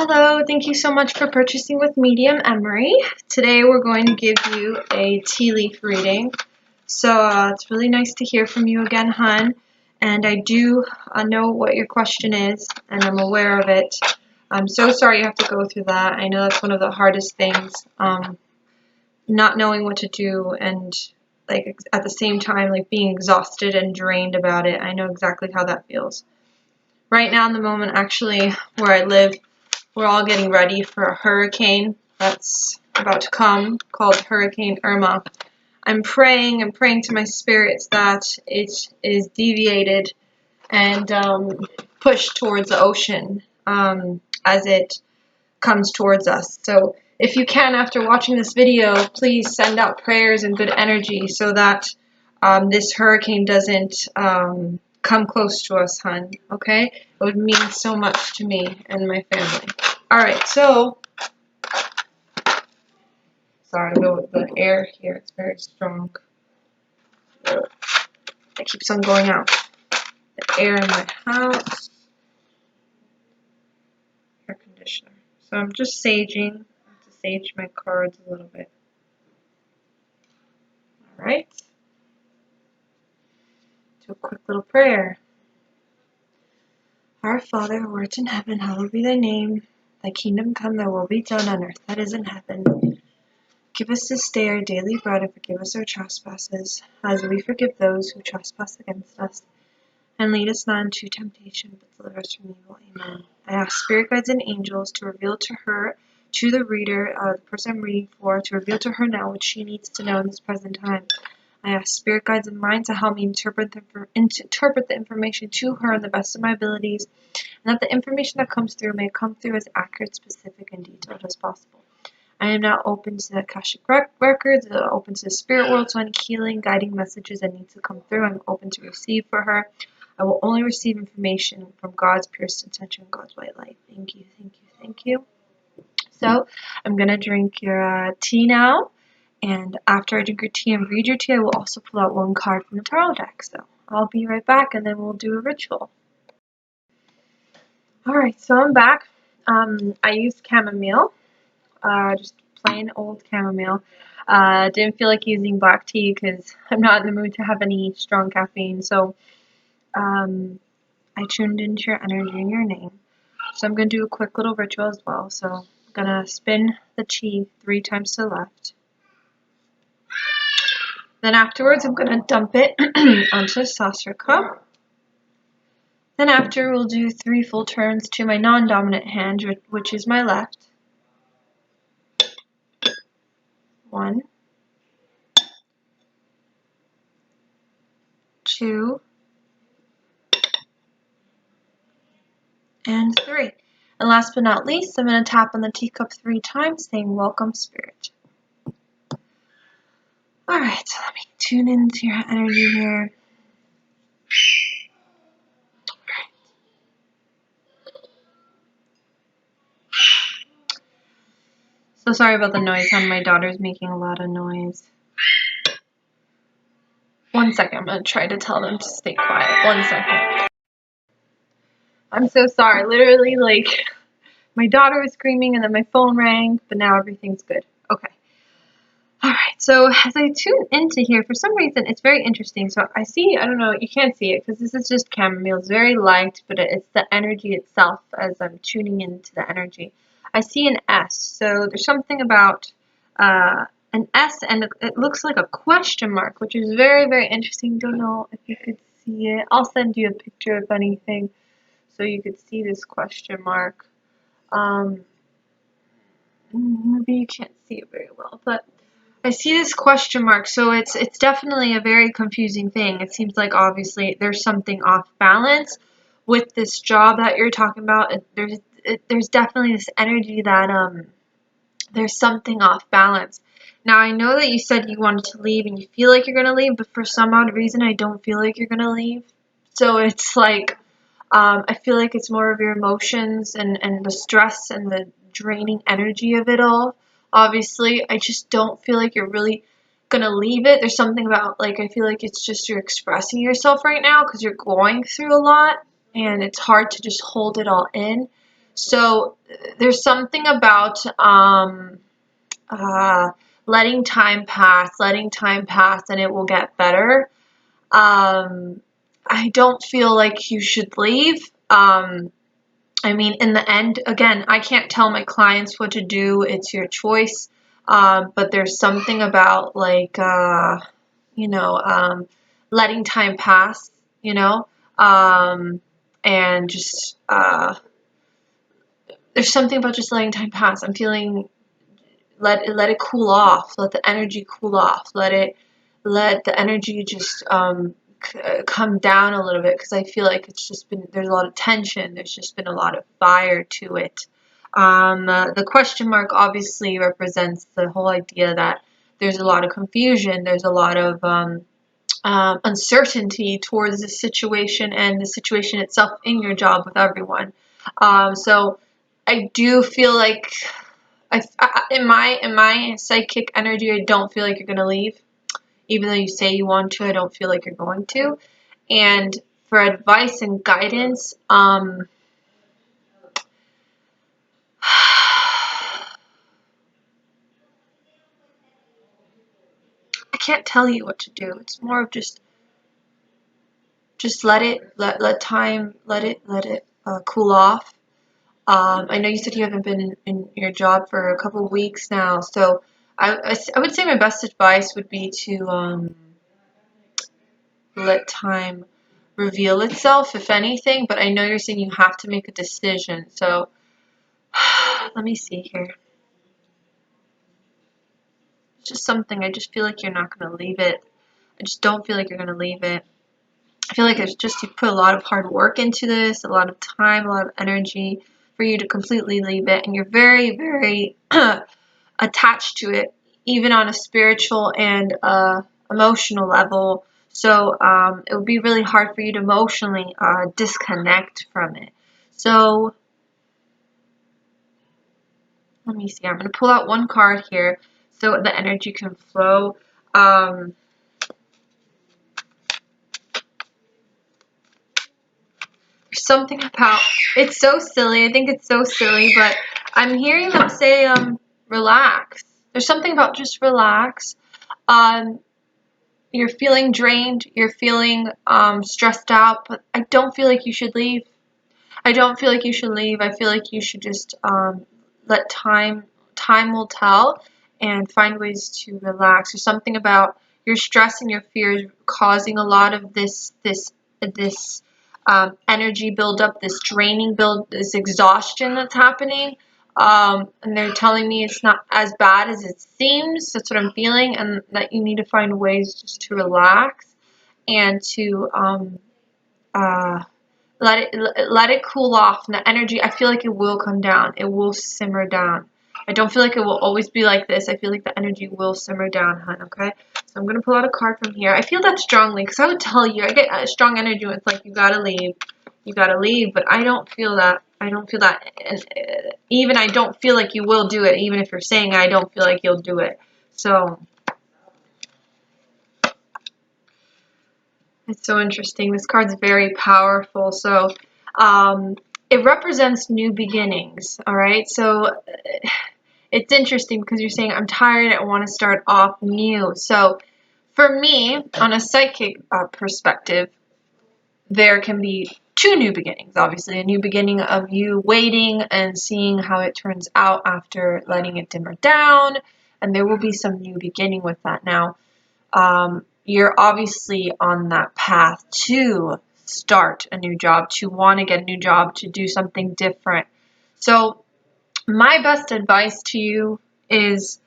Hello, thank you so much for purchasing with Medium Emary. Today we're going to give you a tea leaf reading. So it's really nice to hear from you again, hon. And I do know what your question is, and I'm aware of it. I'm so sorry you have to go through that. I know that's one of the hardest things, not knowing what to do and like at the same time like being exhausted and drained about it. I know exactly how that feels. Right now in the moment, actually, where I live, we're all getting ready for a hurricane that's about to come called Hurricane Irma. I'm praying to my spirits that it is deviated and pushed towards the ocean as it comes towards us. So if you can, after watching this video, please send out prayers and good energy so that this hurricane doesn't come close to us, hon. Okay? It would mean so much to me and my family. Alright, so sorry about the air here, it's very strong. It keeps on going out. The air in my house. Air conditioner. So I'm just saging. I have to sage my cards a little bit. Alright. Do a quick little prayer. Our Father, who art in heaven, hallowed be thy name. Thy kingdom come, thy will be done on earth as it is in heaven. Give us this day our daily bread, and forgive us our trespasses, as we forgive those who trespass against us. And lead us not into temptation, but deliver us from evil. Amen. I ask spirit guides and angels to reveal to her, to the reader, the person I'm reading for, to reveal to her now what she needs to know in this present time. I ask spirit guides and mine to help me interpret the information to her in the best of my abilities, and that the information that comes through may come through as accurate, specific, and detailed as possible. I am now open to the Akashic records, open to the spirit world, so any healing, guiding messages that need to come through, I'm open to receive for her. I will only receive information from God's purest intention, God's white light. Thank you, thank you, thank you. So I'm going to drink your tea now. And after I drink your tea and read your tea, I will also pull out one card from the tarot deck. So I'll be right back, and then we'll do a ritual. Alright, so I'm back. I used chamomile. Just plain old chamomile. Didn't feel like using black tea because I'm not in the mood to have any strong caffeine. So I tuned into your energy and your name. So I'm going to do a quick little ritual as well. So I'm going to spin the tea 3 times to the left. Then afterwards, I'm going to dump it onto a saucer cup. Then after, we'll do 3 full turns to my non-dominant hand, which is my left. 1, 2, and 3. And last but not least, I'm going to tap on the teacup 3 times, saying, "Welcome, Spirit." Alright, so let me tune into your energy here. So sorry about the noise, hon. My daughter's making a lot of noise. 1 second, I'm going to try to tell them to stay quiet. 1 second. I'm so sorry. Literally, like, my daughter was screaming and then my phone rang, but now everything's good. Okay. Alright, so as I tune into here, for some reason, it's very interesting. So I see, I don't know, you can't see it because this is just chamomile. It's very light, but it's the energy itself as I'm tuning into the energy. I see an S, so there's something about an S, and it looks like a question mark, which is very, very interesting. Don't know if you could see it. I'll send you a picture if anything, so you could see this question mark. Maybe you can't see it very well, but I see this question mark, so it's definitely a very confusing thing. It seems like obviously there's something off balance with this job that you're talking about. There's definitely this energy that there's something off balance. Now I know that you said you wanted to leave and you feel like you're gonna leave, but for some odd reason I don't feel like you're gonna leave. So it's like I feel like it's more of your emotions and the stress and the draining energy of it all. Obviously, I just don't feel like you're really gonna leave it. There's something about, like, I feel like it's just you're expressing yourself right now because you're going through a lot and it's hard to just hold it all in. So there's something about letting time pass, and it will get better. I don't feel like you should leave. I mean, in the end, again, I can't tell my clients what to do. It's your choice. But there's something about like, you know, letting time pass, you know, and just, there's something about just letting time pass. I'm feeling let it cool off. Let the energy cool off. Let the energy just come down a little bit, because I feel like it's just been, there's a lot of tension. There's just been a lot of fire to it. The question mark obviously represents the whole idea that there's a lot of confusion. There's a lot of uncertainty towards the situation and the situation itself in your job with everyone. So I do feel like in my psychic energy, I don't feel like you're gonna leave, even though you say you want to. I don't feel like you're going to. And for advice and guidance, I can't tell you what to do. It's more of just let time, let it cool off. I know you said you haven't been in your job for a couple of weeks now, so I would say my best advice would be to let time reveal itself, if anything. But I know you're saying you have to make a decision, so let me see here. It's just something, I just feel like you're not going to leave it. I just don't feel like you're going to leave it. I feel like it's just, you put a lot of hard work into this, a lot of time, a lot of energy for you to completely leave it, and you're very, very attached to it, even on a spiritual and emotional level. So it would be really hard for you to emotionally disconnect from it. So let me see. I'm going to pull out one card here so the energy can flow. Something about, it's so silly. I think it's so silly, but I'm hearing them say relax. There's something about just relax. You're feeling drained, you're feeling stressed out, but I don't feel like you should leave. I don't feel like you should leave. I feel like you should just let time will tell, and find ways to relax. There's something about your stress and your fears causing a lot of this energy buildup, this draining build, this exhaustion that's happening. And they're telling me it's not as bad as it seems. That's what I'm feeling, and that you need to find ways just to relax and to let it cool off. And the energy, I feel like it will come down. It will simmer down. I don't feel like it will always be like this. I feel like the energy will simmer down, hun, okay? So I'm going to pull out a card from here. I feel that strongly, because I would tell you, I get a strong energy when it's like, you gotta leave. You gotta leave, but I don't feel that. I don't feel that. And even I don't feel like you will do it, even if you're saying I don't feel like you'll do it. So it's so interesting. This card's very powerful. So it represents new beginnings, all right? So it's interesting because you're saying, I'm tired, I want to start off new. So for me, on a psychic perspective, there can be two new beginnings, obviously. A new beginning of you waiting and seeing how it turns out after letting it dimmer down. And there will be some new beginning with that. Now, you're obviously on that path to start a new job, to want to get a new job, to do something different. So my best advice to you is,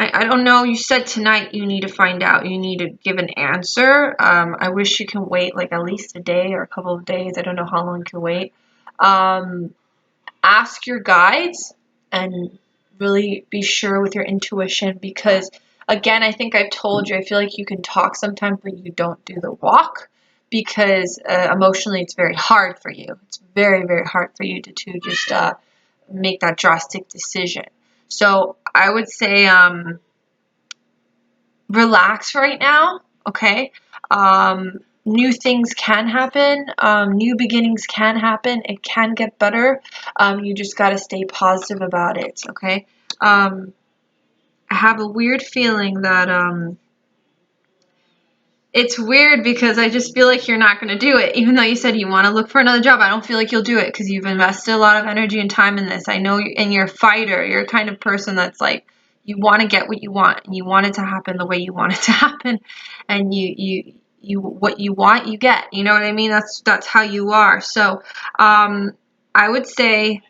I don't know, you said tonight you need to find out, you need to give an answer. I wish you can wait like at least a day or a couple of days. I don't know how long you can wait. Ask your guides and really be sure with your intuition, because again, I think I've told you, I feel like you can talk sometimes, but you don't do the walk, because emotionally it's very hard for you. It's very, very hard for you to just make that drastic decision. So I would say relax right now, okay? new things can happen. New beginnings can happen. It can get better. You just got to stay positive about it, okay? I have a weird feeling that it's weird because I just feel like you're not going to do it. Even though you said you want to look for another job, I don't feel like you'll do it because you've invested a lot of energy and time in this. I know, and you're a fighter. You're a kind of person that's like, you want to get what you want, and you want it to happen the way you want it to happen, and you what you want, you get. You know what I mean? That's how you are. So, I would say,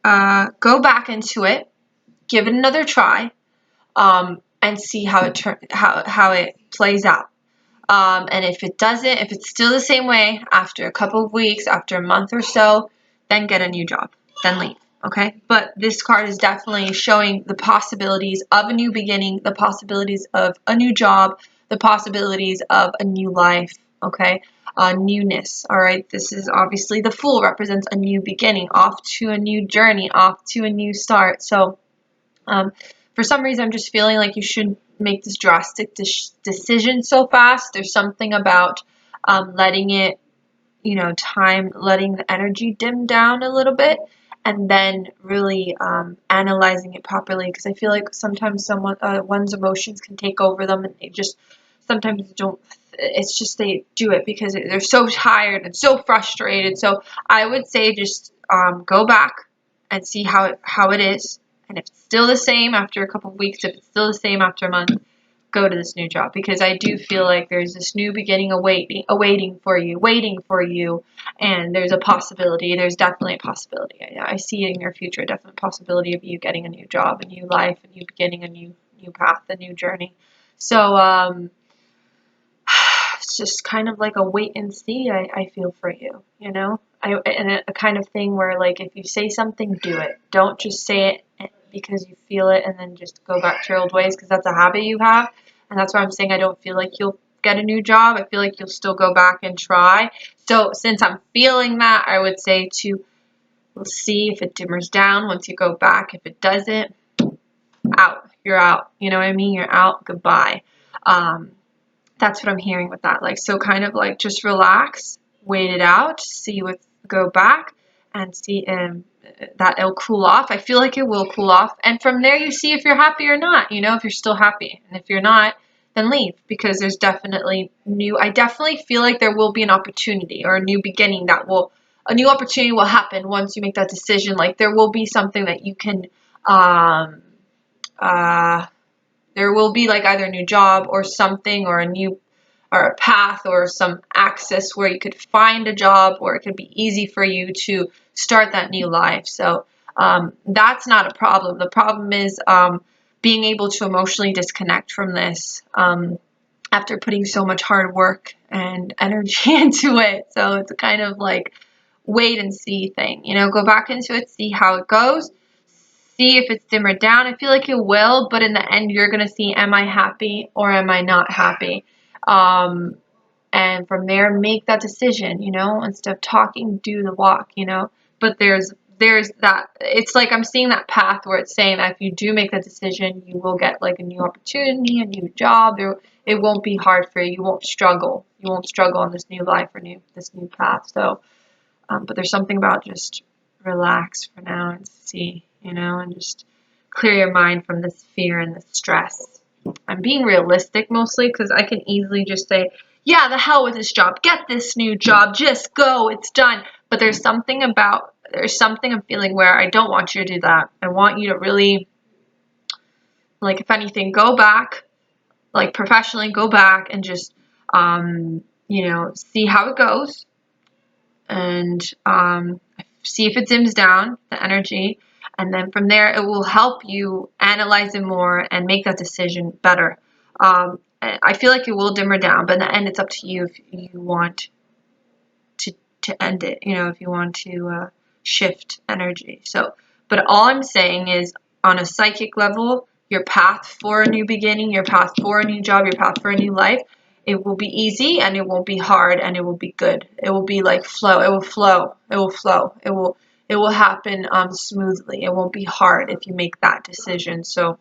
go back into it, give it another try, and see how it plays out. And if it doesn't, if it's still the same way after a couple of weeks, after a month or so, then get a new job, then leave, okay? But this card is definitely showing the possibilities of a new beginning, the possibilities of a new job, the possibilities of a new life, okay? Newness, all right? This is obviously the Fool represents a new beginning, off to a new journey, off to a new start. So, for some reason, I'm just feeling like you shouldn't make this drastic decision so fast. There's something about letting it, letting the energy dim down a little bit, and then really analyzing it properly. Because I feel like sometimes one's emotions can take over them, and they just sometimes don't. It's just they do it because they're so tired and so frustrated. So I would say just go back and see how it is. And if it's still the same after a couple of weeks, if it's still the same after a month, go to this new job, because I do feel like there's this new beginning awaiting for you, and there's a possibility. There's definitely a possibility. I see it in your future, a definite possibility of you getting a new job, a new life, a new beginning, a new path, a new journey. So it's just kind of like a wait and see. I feel for you, and a kind of thing where, like, if you say something, do it. Don't just say it because you feel it and then just go back to your old ways, because that's a habit you have. And that's why I'm saying I don't feel like you'll get a new job. I feel like you'll still go back and try. So since I'm feeling that, I would say we'll see if it dimmers down once you go back. If it doesn't, out. You're out. You know what I mean? You're out. Goodbye. That's what I'm hearing with that. Like, so kind of like just relax, wait it out, go back and see that it'll cool off. I feel like it will cool off. And from there, you see if you're happy or not, if you're still happy. And if you're not, then leave, because there's definitely I definitely feel like there will be an opportunity or a new beginning a new opportunity will happen once you make that decision. Like, there will be something that you can, there will be like either a new job or something, or a path or some access where you could find a job, or it could be easy for you to start that new life. So that's not a problem. The problem is being able to emotionally disconnect from this after putting so much hard work and energy into it. So it's a kind of like wait and see thing. Go back into it, see how it goes. See if it's dimmered down. I feel like it will, but in the end, you're going to see, am I happy or am I not happy? And from there, make that decision, instead of talking, do the walk, But there's that, it's like I'm seeing that path where it's saying that if you do make that decision, you will get like a new opportunity, a new job. It won't be hard for you. You won't struggle. You won't struggle on this new life or this new path. So, but there's something about just relax for now and see, and just clear your mind from this fear and this stress. I'm being realistic mostly because I can easily just say, yeah, the hell with this job. Get this new job. Just go. It's done. But there's something I'm feeling where I don't want you to do that. I want you to really, like, if anything, go back, like, professionally go back and just, see how it goes, and see if it dims down the energy, and then from there it will help you analyze it more and make that decision better. I feel like it will dimmer down, but in the end it's up to you if you want to end it, if you want to shift energy. So, but all I'm saying is, on a psychic level, your path for a new beginning, your path for a new job, your path for a new life, it will be easy, and it won't be hard, and it will be good. It will be like flow. It will flow. It will flow. It will happen smoothly. It won't be hard if you make that decision. So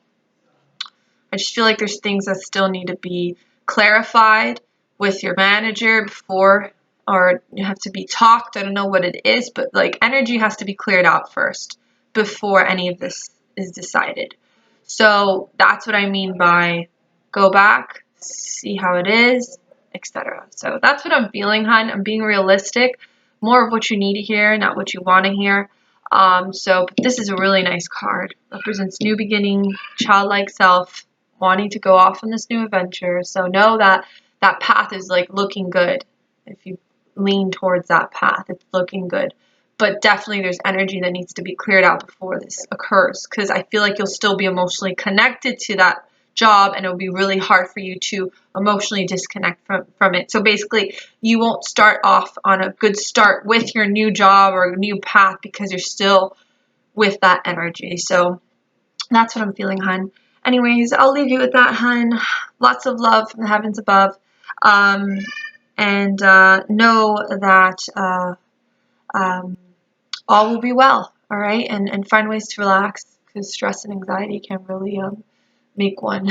I just feel like there's things that still need to be clarified with your manager before, or you have to be talked. I don't know what it is, but like energy has to be cleared out first before any of this is decided. So that's what I mean by go back, see how it is, etc. So that's what I'm feeling, hun. I'm being realistic, more of what you need to hear, not what you want to hear. But this is a really nice card. Represents new beginning, childlike self, wanting to go off on this new adventure. So know that that path is like looking good. If you lean towards that path, it's looking good. But definitely there's energy that needs to be cleared out before this occurs, because I feel like you'll still be emotionally connected to that job, and it'll be really hard for you to emotionally disconnect from it. So basically, you won't start off on a good start with your new job or new path because you're still with that energy. So that's what I'm feeling, hun. Anyways, I'll leave you with that, hun. Lots of love from the heavens above. And know that all will be well, all right? And find ways to relax, because stress and anxiety can really make one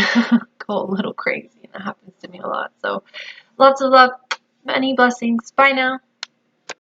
go a little crazy, and that happens to me a lot. So lots of love, many blessings. Bye now.